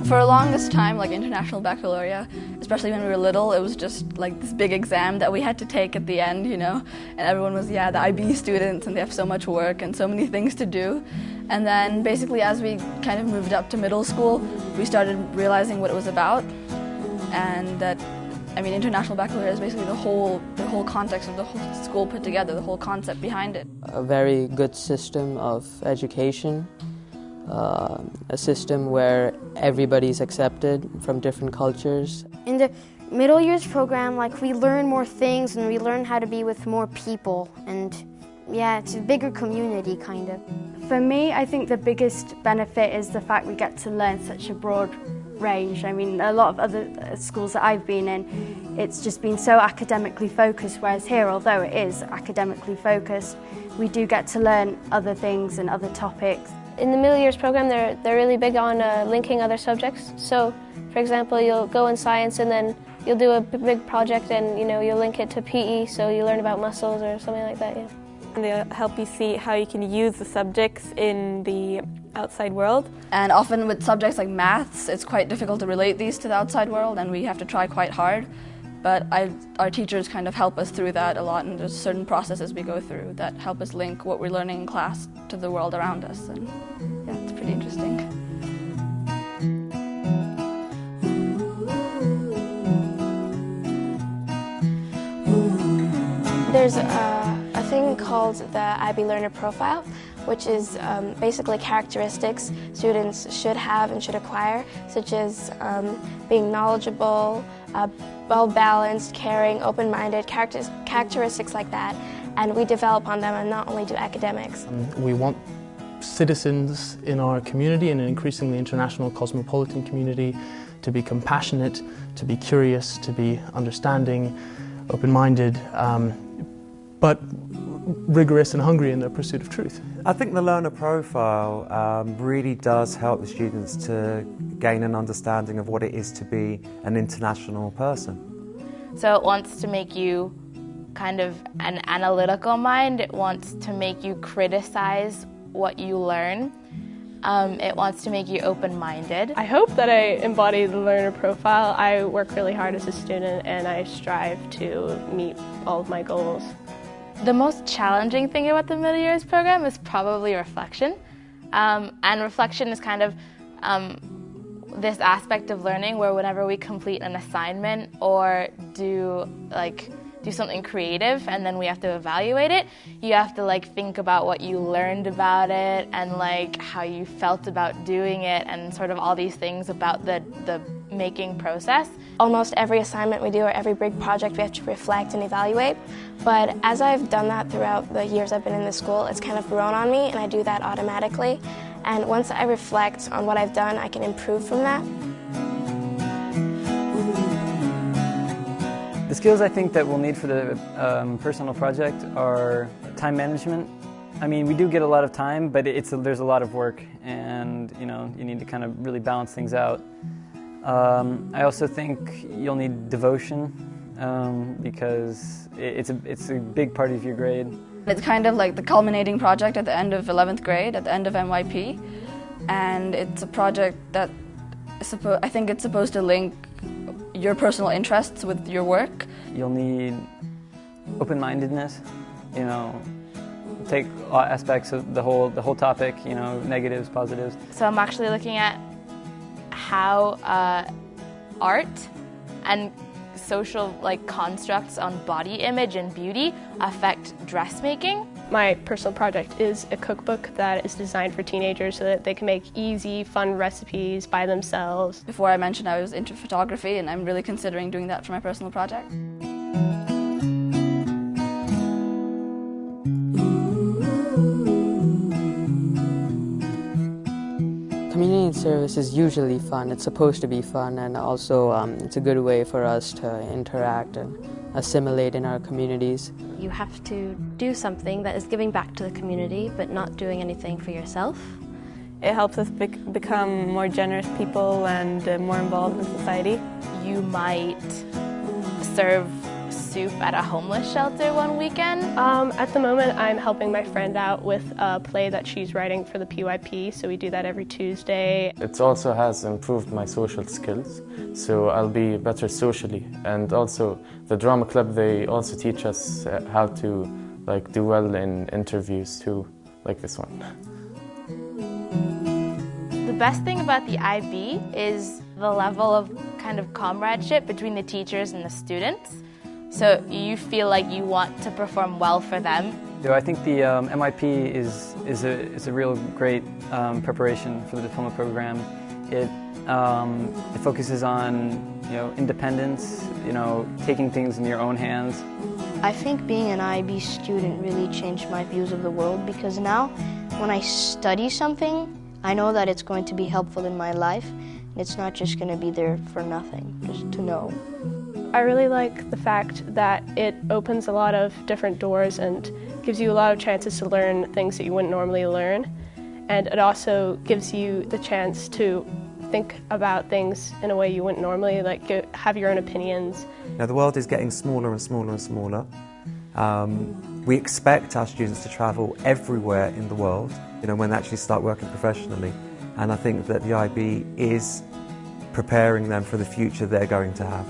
For the longest time, like International Baccalaureate, especially when we were little, it was just like this big exam that we had to take at the end, you know, and everyone was, yeah, the IB students, and they have so much work and so many things to do. And then basically as we kind of moved up to middle school, we started realizing what it was about, and that, I mean, International Baccalaureate is basically the whole context of the whole school put together, the whole concept behind it. A very good system of education, a system where everybody's accepted from different cultures. In the middle years program, like, we learn more things and we learn how to be with more people, and yeah, it's a bigger community kind of. For me, I think the biggest benefit is the fact we get to learn such a broad range. I mean, a lot of other schools that I've been in, it's just been so academically focused, whereas here, although it is academically focused, we do get to learn other things and other topics. In the middle years program, they're really big on linking other subjects. So, for example, you'll go in science and then you'll do a big project and, you know, you'll link it to PE, so you learn about muscles or something like that, yeah. And they'll help you see how you can use the subjects in the outside world. And often with subjects like maths, it's quite difficult to relate these to the outside world, and we have to try quite hard. But our teachers kind of help us through that a lot, and there's certain processes we go through that help us link what we're learning in class to the world around us, and yeah, it's pretty interesting. There's a thing called the IB Learner Profile, which is basically characteristics students should have and should acquire, such as being knowledgeable, well-balanced, caring, open-minded, characteristics like that. And we develop on them and not only do academics. We want citizens in our community, and an increasingly international cosmopolitan community, to be compassionate, to be curious, to be understanding, open-minded, but rigorous and hungry in their pursuit of truth. I think the learner profile really does help the students to gain an understanding of what it is to be an international person. So it wants to make you kind of an analytical mind. It wants to make you criticize what you learn. It wants to make you open-minded. I hope that I embody the learner profile. I work really hard as a student and I strive to meet all of my goals. The most challenging thing about the middle years program is probably reflection. And reflection is kind of this aspect of learning where whenever we complete an assignment or do something creative and then we have to evaluate it, you have to think about what you learned about it and how you felt about doing it and sort of all these things about the making process. Almost every assignment we do or every big project we have to reflect and evaluate. But as I've done that throughout the years I've been in this school, it's kind of grown on me and I do that automatically. And once I reflect on what I've done, I can improve from that. The skills I think that we'll need for the personal project are time management. I mean, we do get a lot of time, but there's a lot of work, and you need to kind of really balance things out. I also think you'll need devotion because it's a big part of your grade. It's kind of like the culminating project at the end of 11th grade, at the end of MYP, and it's a project that I think it's supposed to link your personal interests with your work. You'll need open-mindedness, take all aspects of the whole topic, negatives, positives. So I'm actually looking at how art and social constructs on body image and beauty affect dressmaking. My personal project is a cookbook that is designed for teenagers so that they can make easy, fun recipes by themselves. Before I mentioned I was into photography, and I'm really considering doing that for my personal project. Community service is usually fun. It's supposed to be fun, and also it's a good way for us to interact and assimilate in our communities. You have to do something that is giving back to the community, but not doing anything for yourself. It helps us become more generous people and more involved in society. You might serve soup at a homeless shelter one weekend. At the moment, I'm helping my friend out with a play that she's writing for the PYP, so we do that every Tuesday. It also has improved my social skills, so I'll be better socially. And also, the drama club, they also teach us how to do well in interviews too, like this one. The best thing about the IB is the level of kind of comradeship between the teachers and the students. So you feel like you want to perform well for them. I think the MYP is a real great preparation for the diploma program. It focuses on independence, taking things in your own hands. I think being an IB student really changed my views of the world, because now when I study something, I know that it's going to be helpful in my life. It's not just going to be there for nothing, just to know. I really like the fact that it opens a lot of different doors and gives you a lot of chances to learn things that you wouldn't normally learn. And it also gives you the chance to think about things in a way you wouldn't normally, have your own opinions. Now the world is getting smaller and smaller and smaller. We expect our students to travel everywhere in the world, when they actually start working professionally. And I think that the IB is preparing them for the future they're going to have.